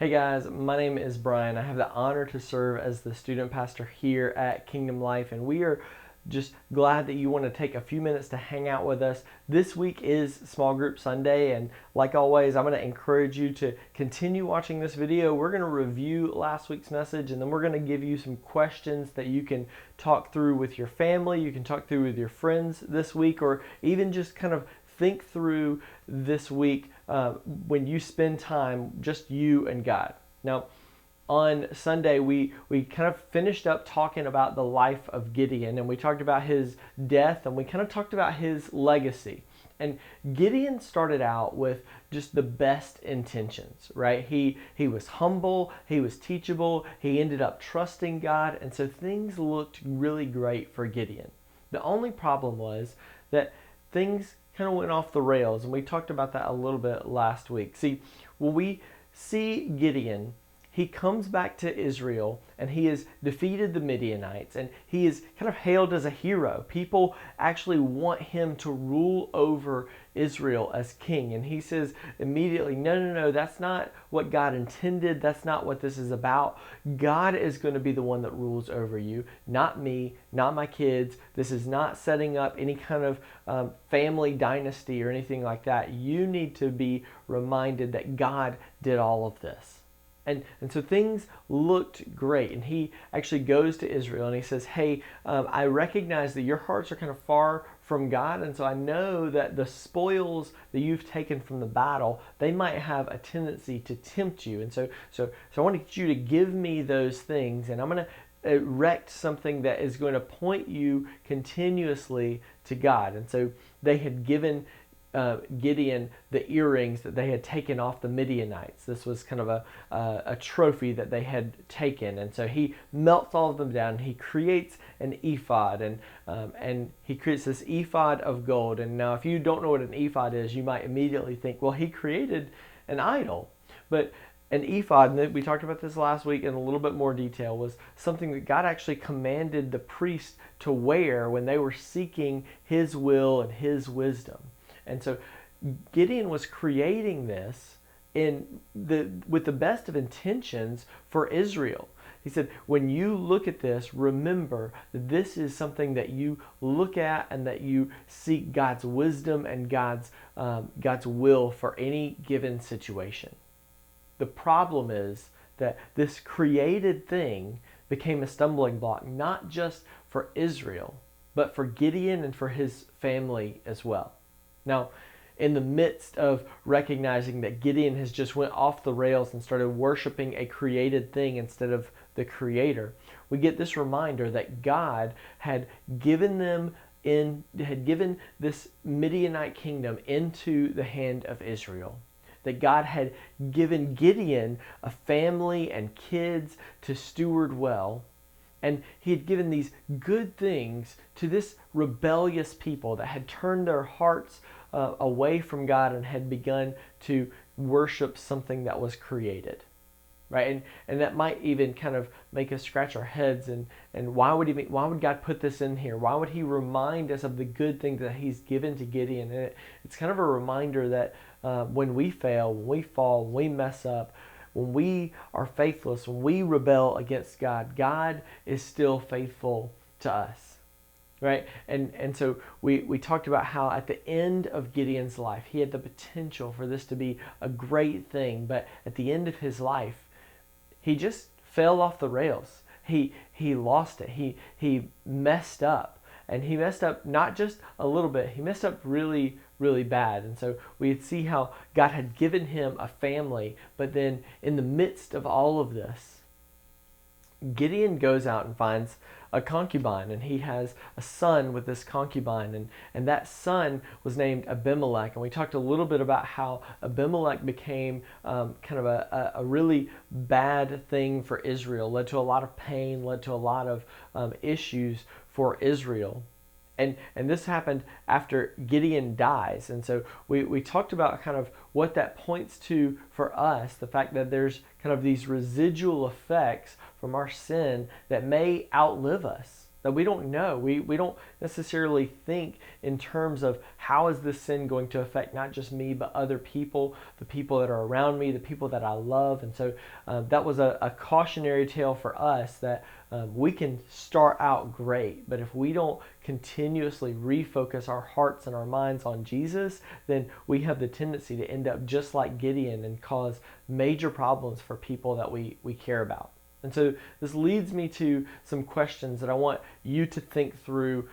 Hey guys, my name is Brian. I have the honor to serve as the student pastor here at Kingdom Life, and we are just glad that you want to take a few minutes to hang out with us. This week is Small Group Sunday, and like always, I'm going to encourage you to continue watching this video. We're going to review last week's message, and then we're going to give you some questions that you can talk through with your family, you can talk through with your friends this week, or even just kind of think through this week when you spend time just you and God. Now, on Sunday, we kind of finished up talking about the life of Gideon, and we talked about his death, and we kind of talked about his legacy. And Gideon started out with just the best intentions, right? He was humble, he was teachable, he ended up trusting God, and so things looked really great for Gideon. The only problem was that things kind of went off the rails, and we talked about that a little bit last week. See, when we see Gideon, he comes back to Israel and he has defeated the Midianites, and he is kind of hailed as a hero. People actually want him to rule over Israel as king, and he says immediately, no, that's not what God intended. That's not what this is about. God is going to be the one that rules over you, not me, not my kids. This is not setting up any kind of family dynasty or anything like that. You need to be reminded that God did all of this. And so things looked great, and he actually goes to Israel and he says, hey, I recognize that your hearts are kind of far from God, and so I know that the spoils that you've taken from the battle, they might have a tendency to tempt you, and so I want you to give me those things, and I'm going to erect something that is going to point you continuously to God. And so they had given Gideon the earrings that they had taken off the Midianites. This was kind of a trophy that they had taken, and so he melts all of them down. He creates an ephod, and he creates this ephod of gold. And now, if you don't know what an ephod is, you might immediately think, well, he created an idol. But an ephod, and we talked about this last week in a little bit more detail, was something that God actually commanded the priest to wear when they were seeking his will and his wisdom. And so Gideon was creating this with the best of intentions for Israel. He said, when you look at this, remember that this is something that you look at and that you seek God's wisdom and God's will for any given situation. The problem is that this created thing became a stumbling block, not just for Israel, but for Gideon and for his family as well. Now, in the midst of recognizing that Gideon has just went off the rails and started worshiping a created thing instead of the Creator, we get this reminder that God had given this Midianite kingdom into the hand of Israel. That God had given Gideon a family and kids to steward well. And he had given these good things to this rebellious people that had turned their hearts away from God and had begun to worship something that was created, right? And that might even kind of make us scratch our heads. And why would God put this in here? Why would he remind us of the good things that he's given to Gideon? And it's kind of a reminder that when we fail, when we fall, when we mess up, when we are faithless, when we rebel against God, God is still faithful to us, right? And so we talked about how at the end of Gideon's life, he had the potential for this to be a great thing, but at the end of his life, he just fell off the rails. He lost it. He messed up. And he messed up not just a little bit, he messed up really, really bad. And so we see how God had given him a family, but then in the midst of all of this, Gideon goes out and finds a concubine, and he has a son with this concubine, and that son was named Abimelech. And we talked a little bit about how Abimelech became kind of a really bad thing for Israel, led to a lot of pain, led to a lot of issues for Israel. And this happened after Gideon dies. And so we talked about kind of what that points to for us, the fact that there's kind of these residual effects from our sin that may outlive us. that we don't know. We don't necessarily think in terms of how is this sin going to affect not just me, but other people, the people that are around me, the people that I love. And so that was a cautionary tale for us that we can start out great, but if we don't continuously refocus our hearts and our minds on Jesus, then we have the tendency to end up just like Gideon and cause major problems for people that we care about. And so this leads me to some questions that I want you to think through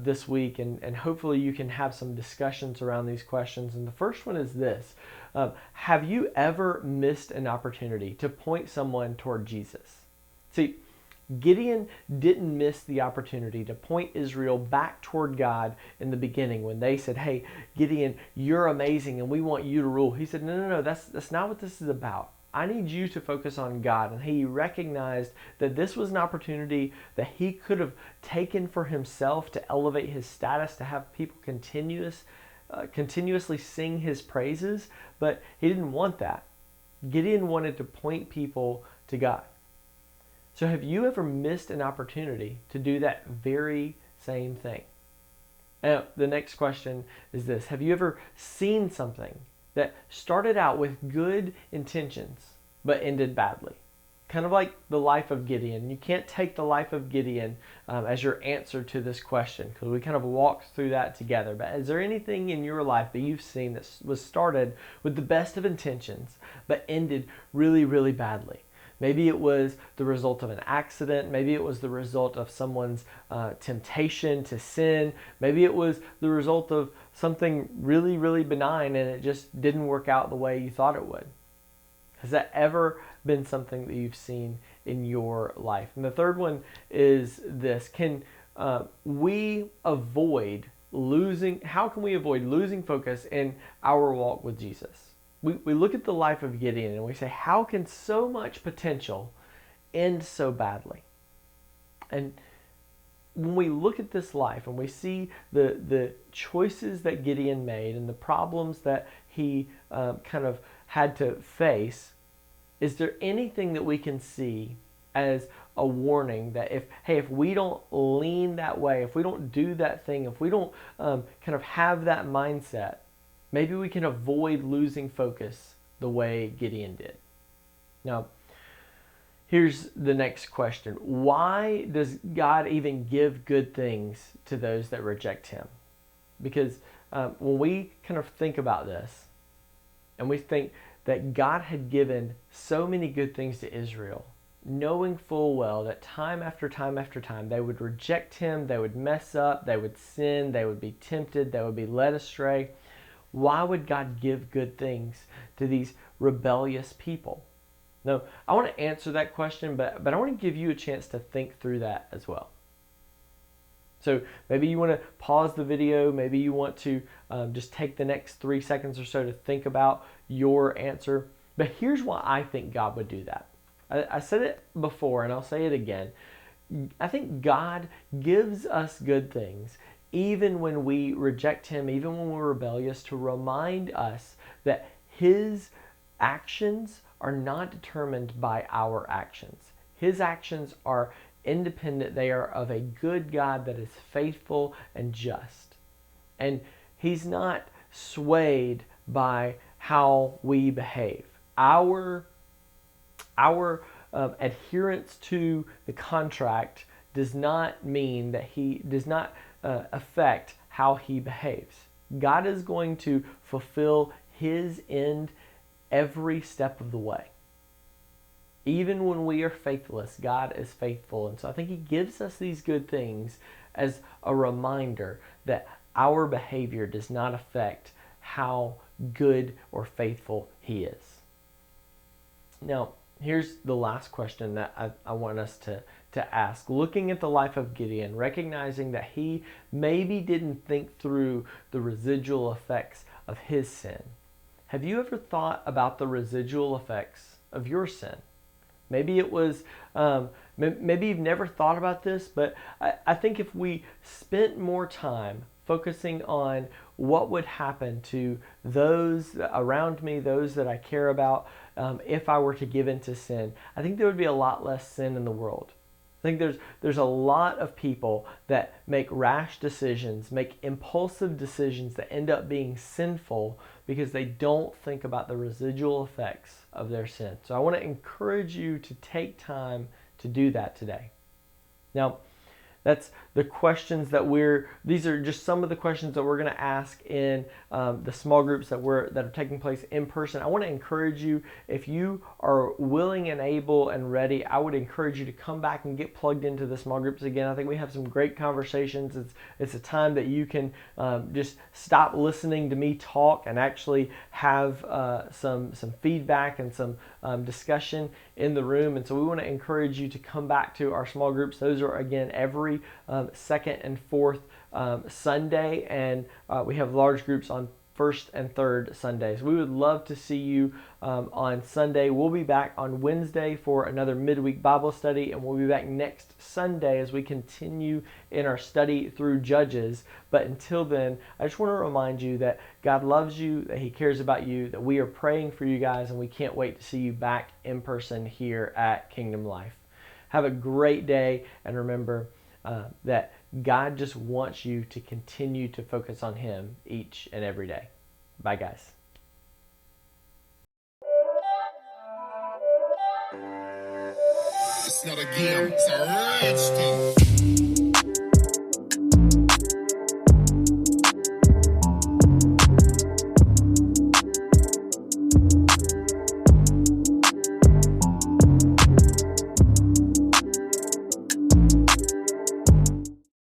this week, and hopefully you can have some discussions around these questions. And the first one is this. Have you ever missed an opportunity to point someone toward Jesus? See, Gideon didn't miss the opportunity to point Israel back toward God in the beginning when they said, hey, Gideon, you're amazing and we want you to rule. He said, no, that's not what this is about. I need you to focus on God. And he recognized that this was an opportunity that he could have taken for himself to elevate his status, to have people continuously sing his praises, but he didn't want that. Gideon wanted to point people to God. So have you ever missed an opportunity to do that very same thing? Now, the next question is this. Have you ever seen something that started out with good intentions but ended badly? Kind of like the life of Gideon. You can't take the life of Gideon as your answer to this question because we kind of walked through that together. But is there anything in your life that you've seen that was started with the best of intentions but ended really, really badly? Maybe it was the result of an accident. Maybe it was the result of someone's temptation to sin. Maybe it was the result of something really, really benign and it just didn't work out the way you thought it would. Has that ever been something that you've seen in your life? And the third one is this. How can we avoid losing focus in our walk with Jesus? We look at the life of Gideon and we say, how can so much potential end so badly? And when we look at this life and we see the choices that Gideon made and the problems that he kind of had to face, is there anything that we can see as a warning that if we don't lean that way, if we don't do that thing, if we don't kind of have that mindset, maybe we can avoid losing focus the way Gideon did. Now, here's the next question. Why does God even give good things to those that reject him? Because when we kind of think about this, and we think that God had given so many good things to Israel, knowing full well that time after time after time they would reject him, they would mess up, they would sin, they would be tempted, they would be led astray. Why would God give good things to these rebellious people? Now, I want to answer that question, but I want to give you a chance to think through that as well. So maybe you want to pause the video. Maybe you want to just take the next 3 seconds or so to think about your answer. But here's why I think God would do that. I said it before, and I'll say it again. I think God gives us good things even when we reject him, even when we're rebellious, to remind us that his actions are not determined by our actions. His actions are independent. They are of a good God that is faithful and just. And he's not swayed by how we behave. Our adherence to the contract does not mean that he does not affect how he behaves. God is going to fulfill his end every step of the way. Even when we are faithless, God is faithful. And so I think he gives us these good things as a reminder that our behavior does not affect how good or faithful he is. Now, here's the last question that I want us to ask. Looking at the life of Gideon, recognizing that he maybe didn't think through the residual effects of his sin. Have you ever thought about the residual effects of your sin? Maybe it was, maybe you've never thought about this, but I think if we spent more time focusing on what would happen to those around me, those that I care about, if I were to give into sin, I think there would be a lot less sin in the world. think there's a lot of people that make rash decisions, make impulsive decisions that end up being sinful because they don't think about the residual effects of their sin. So I want to encourage you to take time to do that today. Now, that's the questions these are just some of the questions that we're going to ask in the small groups that are taking place in person. I want to encourage you, if you are willing and able and ready, I would encourage you to come back and get plugged into the small groups again. I think we have some great conversations. It's a time that you can just stop listening to me talk and actually have some feedback and some discussion in the room. And so we want to encourage you to come back to our small groups. Those are, again, every second and fourth Sunday, and we have large groups on first and third Sundays. We would love to see you on Sunday. We'll be back on Wednesday for another midweek Bible study, and we'll be back next Sunday as we continue in our study through Judges. But until then, I just want to remind you that God loves you, that He cares about you, that we are praying for you guys, and we can't wait to see you back in person here at Kingdom Life. Have a great day, and remember that God just wants you to continue to focus on Him each and every day. Bye, guys. It's not a game, it's a rich thing.